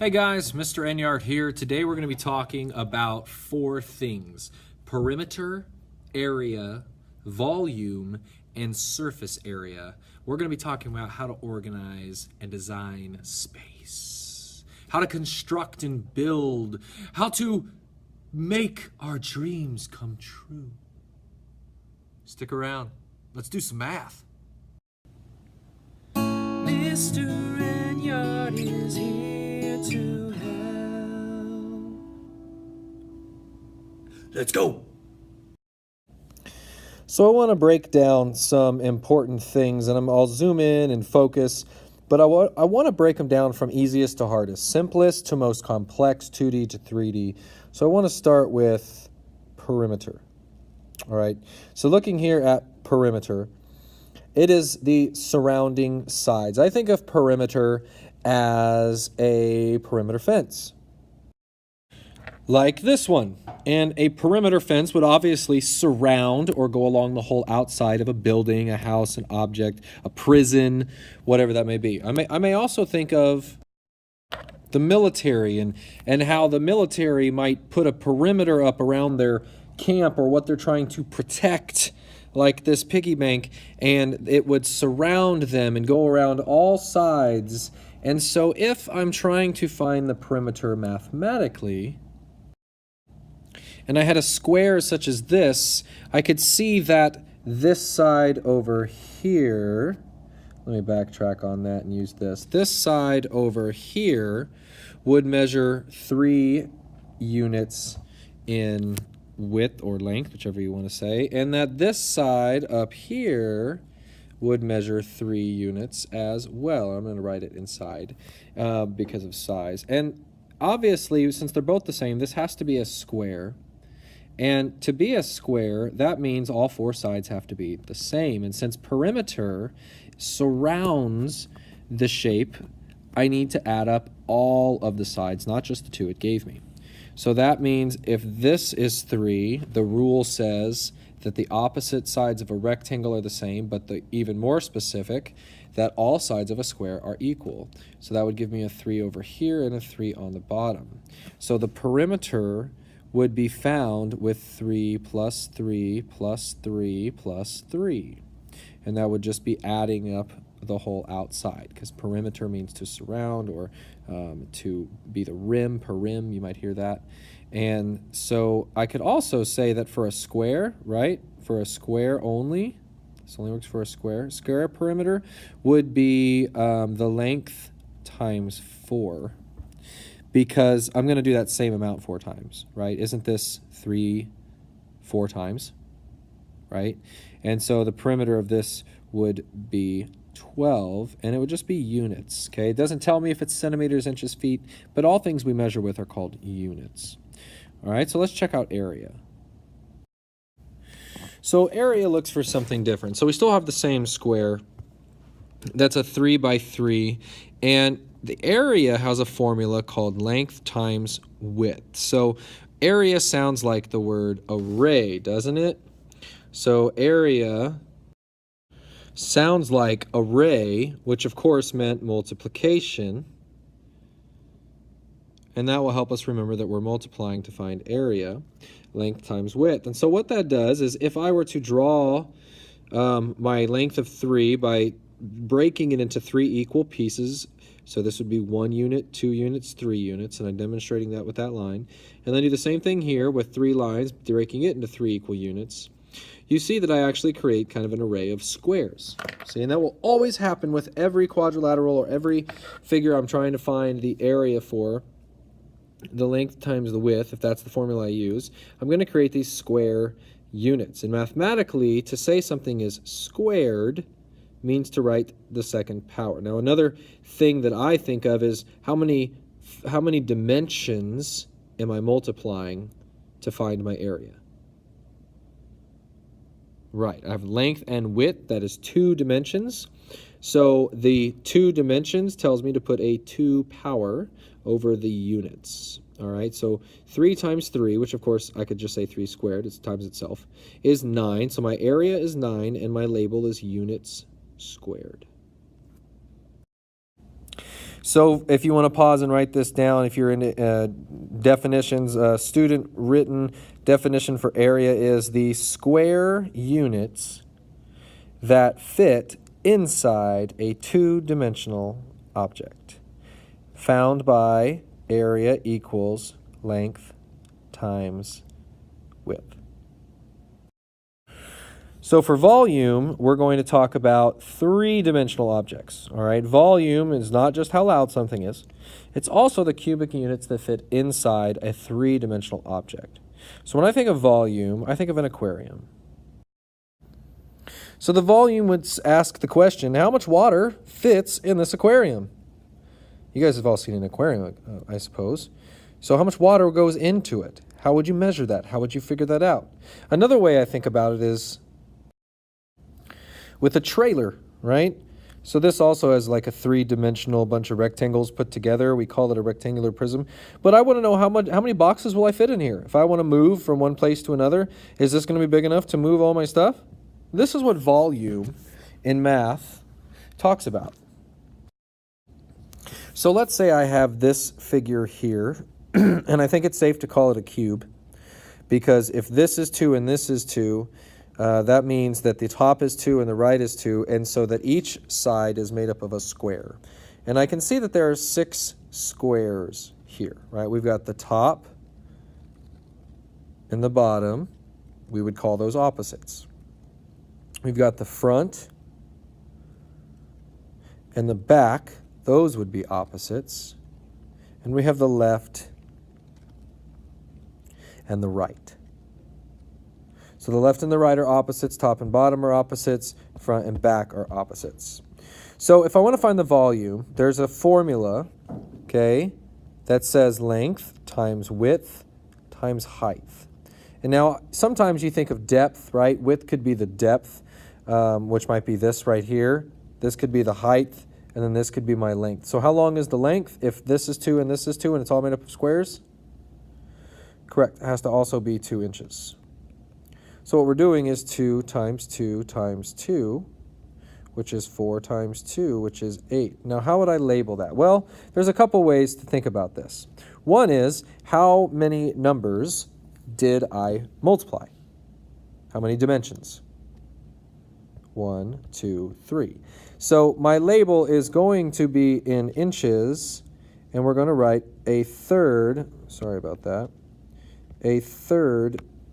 Hey guys, Mr. Enyart here. Today we're going to be talking about four things: perimeter, area, volume, and surface area. We're going to be talking about how to organize and design space, how to construct and build, how to make our dreams come true. Stick around. Let's do some math. Mr. Enyart is here to help. Let's go. So I want to break down some important things, and I'll zoom in and focus, but I want to break them down from easiest to hardest, simplest to most complex, 2D to 3D. So I want to start with perimeter. All right, so looking here at perimeter, it is the surrounding sides. I think of perimeter as a perimeter fence, like this one. And a perimeter fence would obviously surround or go along the whole outside of a building, a house, an object, a prison, whatever that may be. I may also think of the military and how the military might put a perimeter up around their camp or what they're trying to protect, like this piggy bank, and it would surround them and go around all sides. And so if I'm trying to find the perimeter mathematically, and I had a square such as this, I could see that this side over here, let me backtrack on that and use this. This side over here would measure 3 units in width or length, whichever you want to say, and that this side up here would measure 3 units as well. I'm going to write it inside because of size. And obviously, since they're both the same, this has to be a square. And to be a square, that means all 4 sides have to be the same. And since perimeter surrounds the shape, I need to add up all of the sides, not just the 2 it gave me. So that means if this is 3, the rule says that the opposite sides of a rectangle are the same, but the even more specific, that all sides of a square are equal. So that would give me a 3 over here and a 3 on the bottom. So the perimeter would be found with 3 plus 3 plus 3 plus 3. And that would just be adding up the whole outside, because perimeter means to surround or to be the rim, perim, you might hear that. And so I could also say that for a square, right, for a square only, this only works for a square perimeter would be the length times 4, because I'm going to do that same amount 4 times, right? Isn't this 3 4 times, right? And so the perimeter of this would be 12, and it would just be units, okay? It doesn't tell me if it's centimeters, inches, feet, but all things we measure with are called units. All right, so let's check out area. So area looks for something different. So we still have the same square. That's a 3 by 3, and the area has a formula called length times width. So area sounds like the word array, doesn't it? So area sounds like array, which of course meant multiplication. And that will help us remember that we're multiplying to find area, length times width. And so what that does is if I were to draw my length of 3 by breaking it into 3 equal pieces, so this would be 1 unit, 2 units, 3 units, and I'm demonstrating that with that line. And then do the same thing here with 3 lines, breaking it into 3 equal units. You see that I actually create kind of an array of squares. See, and that will always happen with every quadrilateral or every figure I'm trying to find the area for, the length times the width, if that's the formula I use. I'm going to create these square units. And mathematically, to say something is squared means to write the second power. Now, another thing that I think of is how many dimensions am I multiplying to find my area? Right, I have length and width, that is 2 dimensions. So the 2 dimensions tells me to put a 2 power over the units. All right, so 3 times 3, which of course I could just say 3 squared, it's times itself, is 9. So my area is 9 and my label is units squared. So if you want to pause and write this down, if you're in definitions, student written definition for area is the square units that fit inside a two-dimensional object, found by area equals length times width. So for volume, we're going to talk about three-dimensional objects. All right, volume is not just how loud something is. It's also the cubic units that fit inside a three-dimensional object. So when I think of volume, I think of an aquarium. So the volume would ask the question, how much water fits in this aquarium? You guys have all seen an aquarium, I suppose. So how much water goes into it? How would you measure that? How would you figure that out? Another way I think about it is with a trailer, right? So this also has like a three-dimensional bunch of rectangles put together. We call it a rectangular prism. But I want to know how many boxes will I fit in here? If I want to move from one place to another, is this going to be big enough to move all my stuff? This is what volume in math talks about. So let's say I have this figure here, and I think it's safe to call it a cube, because if this is 2 and this is 2, that means that the top is 2 and the right is 2, and so that each side is made up of a square. And I can see that there are 6 squares here, right? We've got the top and the bottom. We would call those opposites. We've got the front and the back. Those would be opposites. And we have the left and the right. So the left and the right are opposites, top and bottom are opposites, front and back are opposites. So if I want to find the volume, there's a formula, okay, that says length times width times height. And now sometimes you think of depth, right? Width could be the depth, which might be this right here. This could be the height, and then this could be my length. So how long is the length if this is 2 and this is 2 and it's all made up of squares? Correct. It has to also be 2 inches. So what we're doing is 2 times 2 times 2, which is 4 times 2, which is 8. Now, how would I label that? Well, there's a couple ways to think about this. One is, how many numbers did I multiply? How many dimensions? 1, 2, 3. So my label is going to be in inches, and we're going to write a third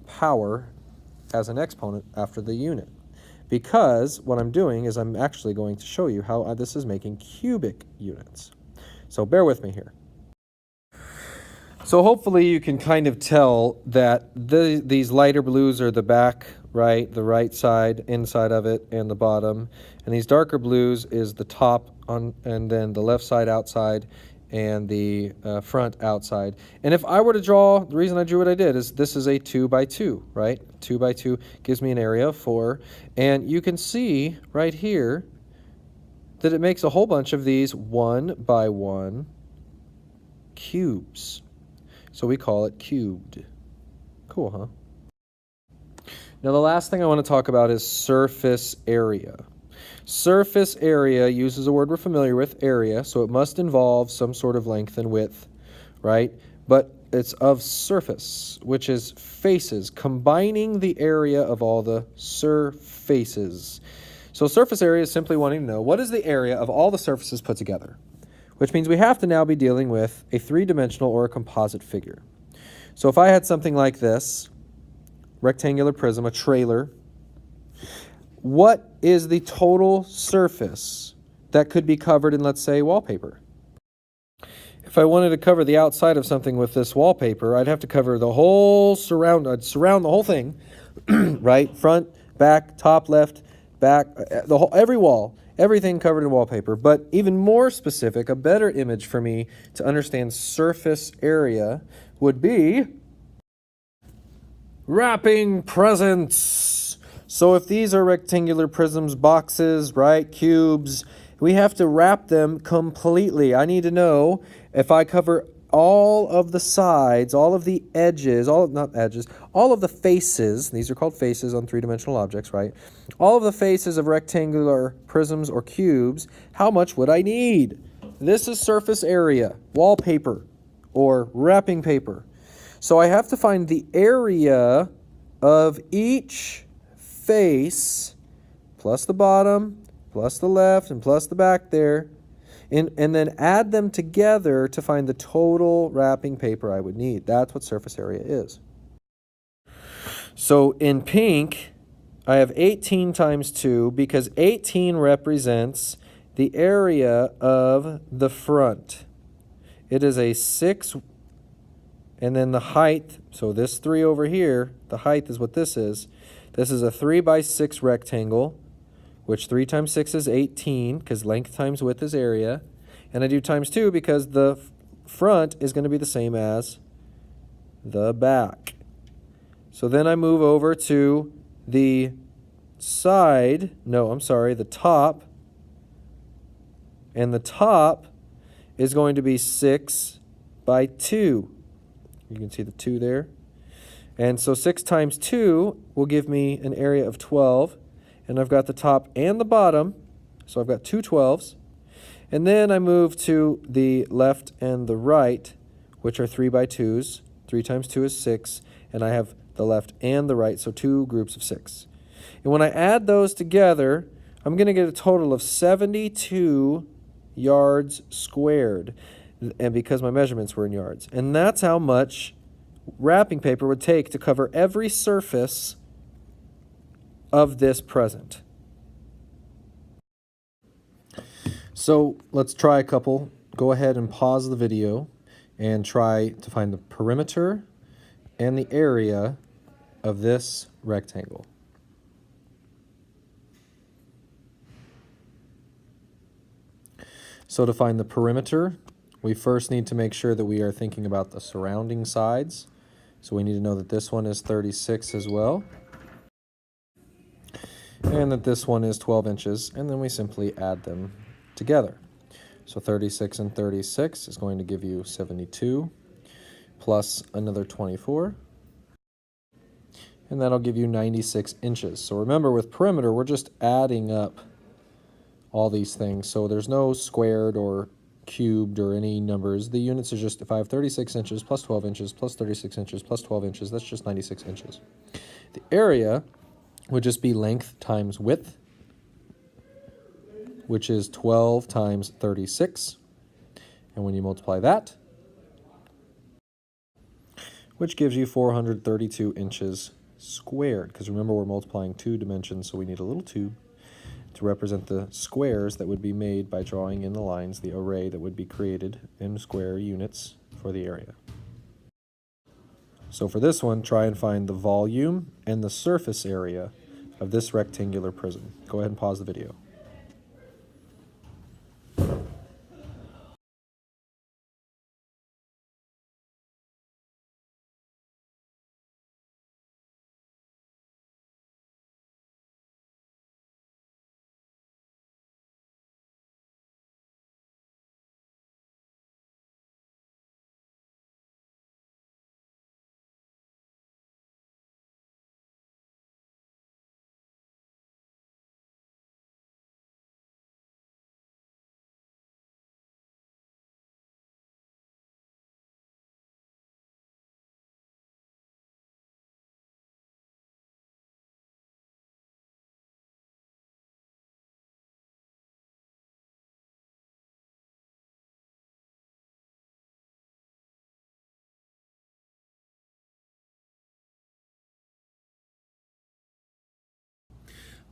power as an exponent after the unit. Because what I'm doing is I'm actually going to show you how this is making cubic units. So bear with me here. So hopefully you can kind of tell that these lighter blues are the back, right, the right side, inside of it, and the bottom. And these darker blues is the top, and then the left side outside, and the front outside. And if I were to draw, the reason I drew what I did is this is a 2 by 2, right? 2 by 2 gives me an area of 4. And you can see right here that it makes a whole bunch of these 1 by 1 cubes. So we call it cubed. Cool, huh? Now the last thing I want to talk about is surface area. Surface area uses a word we're familiar with, area, so it must involve some sort of length and width, right? But it's of surface, which is faces, combining the area of all the surfaces. So surface area is simply wanting to know what is the area of all the surfaces put together, which means we have to now be dealing with a three-dimensional or a composite figure. So if I had something like this, rectangular prism, a trailer, what is the total surface that could be covered in, let's say, wallpaper? If I wanted to cover the outside of something with this wallpaper, I'd have to cover the whole surround. I'd surround the whole thing, right? Front, back, top, left, back, the whole, every wall, everything covered in wallpaper. But even more specific, a better image for me to understand surface area would be wrapping presents. So if these are rectangular prisms, boxes, right, cubes, we have to wrap them completely. I need to know if I cover all of the sides, all of the edges, all of the faces, these are called faces on three-dimensional objects, right? All of the faces of rectangular prisms or cubes, how much would I need? this is surface area, wallpaper, or wrapping paper. So I have to find the area of each face, plus the bottom, plus the left, and plus the back there, and then add them together to find the total wrapping paper I would need. That's what surface area is. So in pink, I have 18 times 2 because 18 represents the area of the front. It is a 6, and then the height, so this 3 over here, the height is what this is. This is a 3 by 6 rectangle, which 3 times 6 is 18, because length times width is area. And I do times 2 because the front is going to be the same as the back. So then I move over to the the top. And the top is going to be 6 by 2. You can see the 2 there. And so 6 times 2 will give me an area of 12. And I've got the top and the bottom, so I've got 2 12s. And then I move to the left and the right, which are 3 by 2s. 3 times 2 is 6, and I have the left and the right, so 2 groups of 6. And when I add those together, I'm going to get a total of 72 yards squared, and because my measurements were in yards. And that's how much wrapping paper would take to cover every surface of this present. So let's try a couple. Go ahead and pause the video and try to find the perimeter and the area of this rectangle. So to find the perimeter, we first need to make sure that we are thinking about the surrounding sides. So we need to know that this one is 36 as well, and that this one is 12 inches, and then we simply add them together. So 36 and 36 is going to give you 72, plus another 24, and that'll give you 96 inches. So remember, with perimeter, we're just adding up all these things. So there's no squared or cubed or any numbers. The units are just, if I have 36 inches plus 12 inches plus 36 inches plus 12 inches, that's just 96 inches. The area would just be length times width, which is 12 times 36. And when you multiply that, which gives you 432 inches squared. Because remember, we're multiplying 2 dimensions, so we need a little tube to represent the squares that would be made by drawing in the lines, the array that would be created in square units for the area. So for this one, try and find the volume and the surface area of this rectangular prism. Go ahead and pause the video.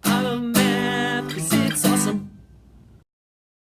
I'm a man.